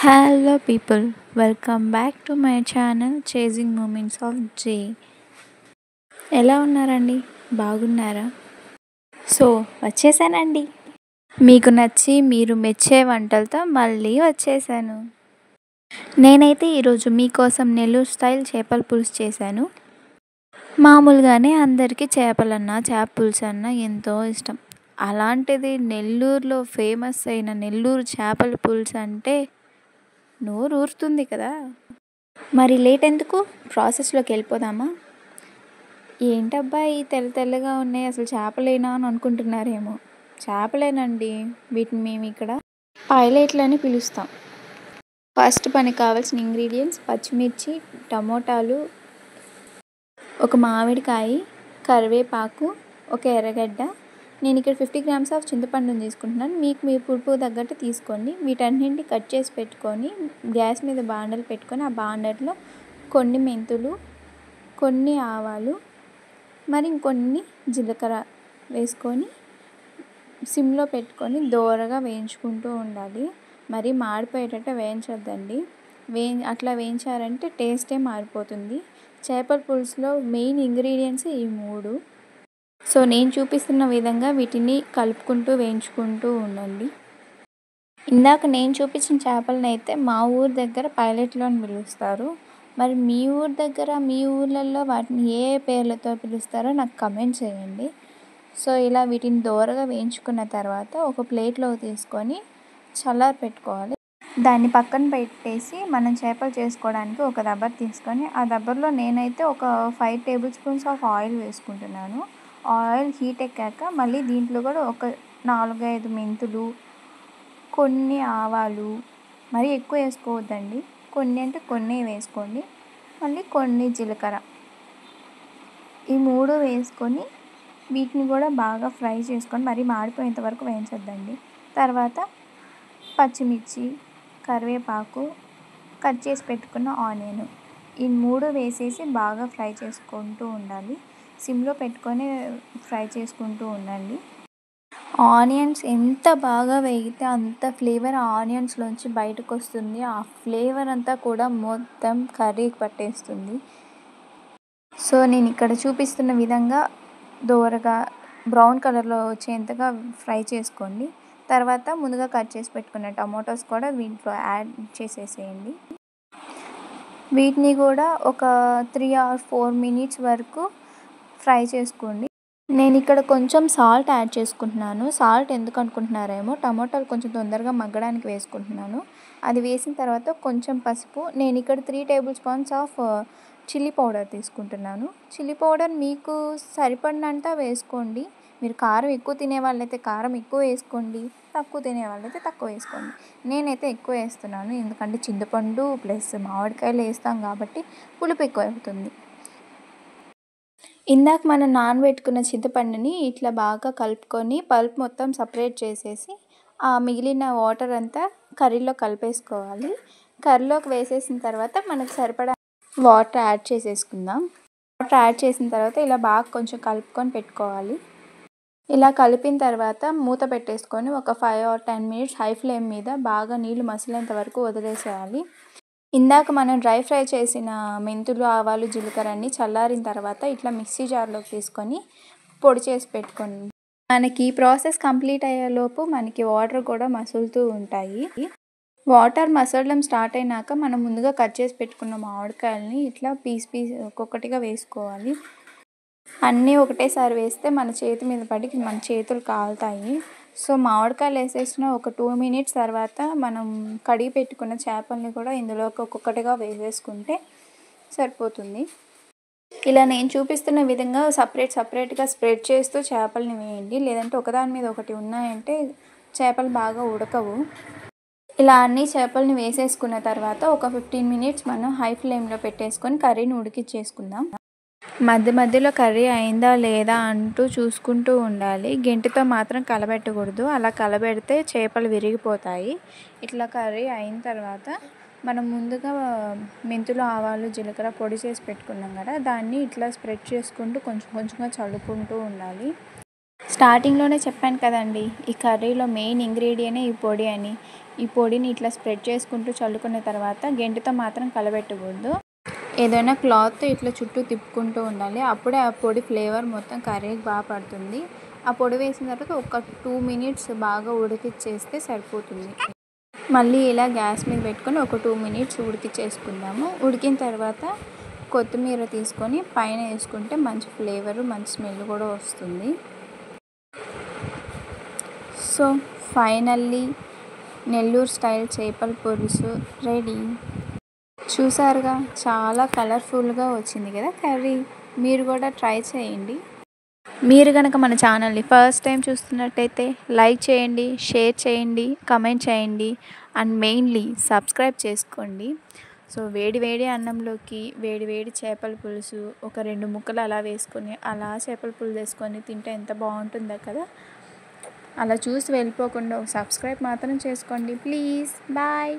Hello, people. Welcome back to my channel Chasing Moments of J. ఎలా ఉన్నారండి? బాగున్నారా? So వచ్చేసానండి. మీకు నచ్చి మీరు మెచ్చే వంటలతో మళ్ళీ వచ్చేసాను. నేనైతే ఈరోజు మీకోసం నెల్లూరు స్టైల్ చేపల పులుసు చేశాను. మామూలుగానే అందరికీ చేపలన్నా చేప పులుసు అన్నా ఎంతో ఇష్టం. అలాంటిది నెల్లూరులో ఫేమస్ అయిన నెల్లూరు చేపల పులుసు అంటే నోరు ఊరుతుంది కదా. మరి లేట్ ఎందుకు, ప్రాసెస్లోకి వెళ్ళిపోదామా? ఏంటబ్బా ఈ తెల్ల తెల్లగా ఉన్నాయి, అసలు చేపలేనా అని అనుకుంటున్నారేమో. చేపలేనండి, వీటిని మేము ఇక్కడ పైలెట్లు అని పిలుస్తాం. ఫస్ట్ పనికి కావాల్సిన ఇంగ్రీడియంట్స్ పచ్చిమిర్చి, టమోటాలు, ఒక మామిడికాయ, కరివేపాకు, ఒక ఎర్రగడ్డ. నేను ఇక్కడ 50 grams ఆఫ్ చింతపండుని తీసుకుంటున్నాను. మీకు మీ పులుపు తగ్గట్టు తీసుకోండి. వీటన్నింటిని కట్ చేసి పెట్టుకొని గ్యాస్ మీద బాండలు పెట్టుకొని ఆ బాండల్లో కొన్ని మెంతులు, కొన్ని ఆవాలు, మరి ఇంకొన్ని జీలకర్ర వేసుకొని సిమ్లో పెట్టుకొని దోరగా వేయించుకుంటూ ఉండాలి. మరి మాడిపోయేటట్టు వేయించొద్దండి. అట్లా వేయించారంటే టేస్టే మారిపోతుంది. చేపల పులుసులో మెయిన్ ఇంగ్రీడియంట్స్ ఈ 3. సో నేను చూపిస్తున్న విధంగా వీటిని కలుపుకుంటూ వేయించుకుంటూ ఉండండి. ఇందాక నేను చూపించిన చేపలను అయితే మా ఊరు దగ్గర పైలెట్లు అని పిలుస్తారు. మరి మీ ఊరు దగ్గర మీ ఊర్లలో వాటిని ఏ పేర్లతో పిలుస్తారో నాకు కమెంట్ చేయండి. సో ఇలా వీటిని దోరగా వేయించుకున్న తర్వాత ఒక ప్లేట్లో తీసుకొని చల్లారి పెట్టుకోవాలి. దాన్ని పక్కన పెట్టేసి మనం చేపలు చేసుకోవడానికి ఒక దబ్బర్ తీసుకొని ఆ దబ్బర్లో నేనైతే ఒక 5 tablespoons ఆఫ్ ఆయిల్ వేసుకుంటున్నాను. ఆయిల్ హీట్ ఎక్కాక మళ్ళీ దీంట్లో కూడా ఒక 4-5 మెంతులు, కొన్ని ఆవాలు, మరి ఎక్కువ వేసుకోవద్దండి, కొన్ని అంటే కొన్ని వేసుకోండి, మళ్ళీ కొన్ని జీలకర్ర, ఈ 3 వేసుకొని వీటిని కూడా బాగా ఫ్రై చేసుకొని మరీ మాడిపోయేంత వరకు వేయించొద్దండి. తర్వాత పచ్చిమిర్చి, కరివేపాకు, కట్ చేసి పెట్టుకున్న ఆనియన్, ఈ 3 వేసేసి బాగా ఫ్రై చేసుకుంటూ ఉండాలి. సిమ్లో పెట్టుకొని ఫ్రై చేసుకుంటూ ఉండండి. ఆనియన్స్ ఎంత బాగా వేగితే అంత ఫ్లేవర్ ఆనియన్స్లోంచి బయటకు వస్తుంది. ఆ ఫ్లేవర్ అంతా కూడా మొత్తం కర్రీకి పట్టేస్తుంది. సో నేను ఇక్కడ చూపిస్తున్న విధంగా దోరగా బ్రౌన్ కలర్లో వచ్చేంతగా ఫ్రై చేసుకోండి. తర్వాత ముందుగా కట్ చేసి పెట్టుకున్న టమాటోస్ కూడా దీంట్లో యాడ్ చేసేసేయండి. వీటిని కూడా ఒక 3 or 4 minutes వరకు ఫ్రై చేసుకోండి. నేను ఇక్కడ కొంచెం సాల్ట్ యాడ్ చేసుకుంటున్నాను. సాల్ట్ ఎందుకు అనుకుంటున్నారేమో, టమాటాలు కొంచెం తొందరగా మగ్గడానికి వేసుకుంటున్నాను. అది వేసిన తర్వాత కొంచెం పసుపు, నేను ఇక్కడ 3 tablespoons ఆఫ్ చిల్లీ పౌడర్ తీసుకుంటున్నాను. చిల్లీ పౌడర్ మీకు సరిపడినంత వేసుకోండి. మీరు కారం ఎక్కువ తినే వాళ్ళైతే కారం ఎక్కువ వేసుకోండి, తక్కువ తినే వాళ్ళైతే తక్కువ వేసుకోండి. నేనైతే ఎక్కువ వేస్తున్నాను, ఎందుకంటే చింతపండు ప్లస్ మామిడికాయలు వేస్తాం కాబట్టి పులుపు ఎక్కువ అవుతుంది. ఇందాక మనం నానబెట్టుకున్న చింతపండుని ఇట్లా బాగా కలుపుకొని పల్ప్ మొత్తం సపరేట్ చేసేసి ఆ మిగిలిన వాటర్ అంతా కర్రీలో కలిపేసుకోవాలి. కర్రీలోకి వేసేసిన తర్వాత మనకు సరిపడా వాటర్ యాడ్ చేసేసుకుందాం. వాటర్ యాడ్ చేసిన తర్వాత ఇలా బాగా కొంచెం కలుపుకొని పెట్టుకోవాలి. ఇలా కలిపిన తర్వాత మూత పెట్టేసుకొని ఒక 5 or 10 minutes హై ఫ్లేమ్ మీద బాగా నీళ్లు మసిలేంత వరకు వదిలేసేయాలి. ఇందాక మనం డ్రై ఫ్రై చేసిన మెంతులు, ఆవాలు, జీలకర్ర అన్నీ చల్లారిన తర్వాత ఇట్లా మిక్సీ జార్లోకి తీసుకొని పొడి చేసి పెట్టుకోండి. మనకి ఈ ప్రాసెస్ కంప్లీట్ అయ్యేలోపు మనకి వాటర్ కూడా మసులుతూ ఉంటాయి. వాటర్ మసలడం స్టార్ట్ అయినాక మనం ముందుగా కట్ చేసి పెట్టుకున్న మామిడికాయలని ఇట్లా పీస్ ఒక్కొక్కటిగా వేసుకోవాలి. అన్నీ ఒకటేసారి వేస్తే మన చేతి మీద పడి మన చేతులు కాలుతాయి. సో మామిడికాయలు వేసేసిన ఒక 2 minutes తర్వాత మనం కడిగి పెట్టుకున్న చేపల్ని కూడా ఇందులోకి ఒక్కొక్కటిగా వేసేసుకుంటే సరిపోతుంది. ఇలా నేను చూపిస్తున్న విధంగా సపరేట్గా స్ప్రెడ్ చేస్తూ చేపల్ని వేయండి, లేదంటే ఒకదాని మీద ఒకటి ఉన్నాయంటే చేపలు బాగా ఉడకవు. ఇలా అన్ని చేపల్ని వేసేసుకున్న తర్వాత ఒక 15 minutes మనం హై ఫ్లేమ్లో పెట్టేసుకొని కర్రీని ఉడికించేసుకుందాం. మధ్యలో కర్రీ అయిందా లేదా అంటూ చూసుకుంటూ ఉండాలి. గెంటితో మాత్రం కలబెట్టకూడదు, అలా కలబెడితే చేపలు విరిగిపోతాయి. ఇట్లా కర్రీ అయిన తర్వాత మనం ముందుగా మెంతులు, ఆవాలు, జీలకర్ర పొడి చేసి పెట్టుకున్నాం కదా, దాన్ని ఇట్లా స్ప్రెడ్ చేసుకుంటూ కొంచెంగా చల్లుకుంటూ ఉండాలి. స్టార్టింగ్లోనే చెప్పాను కదండి, ఈ కర్రీలో మెయిన్ ఇంగ్రీడియంటే ఈ పొడి అని. ఈ పొడిని ఇట్లా స్ప్రెడ్ చేసుకుంటూ చల్లుకున్న తర్వాత గెంటితో మాత్రం కలబెట్టకూడదు. ఏదైనా క్లాత్ ఇట్లా చుట్టూ తిప్పుకుంటూ ఉండాలి. అప్పుడే ఆ పొడి ఫ్లేవర్ మొత్తం కర్రీకి బాగా పడుతుంది. ఆ పొడి వేసిన తర్వాత ఒక 2 మినిట్స్ బాగా ఉడికిచ్చేస్తే సరిపోతుంది. మళ్ళీ ఇలా గ్యాస్ మీద పెట్టుకొని ఒక 2 మినిట్స్ ఉడికిచ్చేసుకుందాము. ఉడికిన తర్వాత కొత్తిమీర తీసుకొని పైన వేసుకుంటే మంచి ఫ్లేవరు, మంచి స్మెల్ కూడా వస్తుంది. సో ఫైనల్లీ నెల్లూరు స్టైల్ చేపల పులుసు రెడీ. చూసారుగా, చాలా కలర్ఫుల్గా వచ్చింది కదా కర్రీ. మీరు కూడా ట్రై చేయండి. మీరు కనుక మన ఛానల్ని ఫస్ట్ టైం చూస్తున్నట్టయితే లైక్ చేయండి, షేర్ చేయండి, కమెంట్ చేయండి అండ్ మెయిన్లీ సబ్స్క్రైబ్ చేసుకోండి. సో వేడి వేడి అన్నంలోకి వేడి వేడి చేపల పులుసు ఒక 2 ముక్కలు అలా వేసుకొని అలా చేపల పులుసు వేసుకొని తింటే ఎంత బాగుంటుందో కదా. అలా చూసి వెళ్ళిపోకుండా ఒక సబ్స్క్రైబ్ మాత్రం చేసుకోండి ప్లీజ్. బాయ్.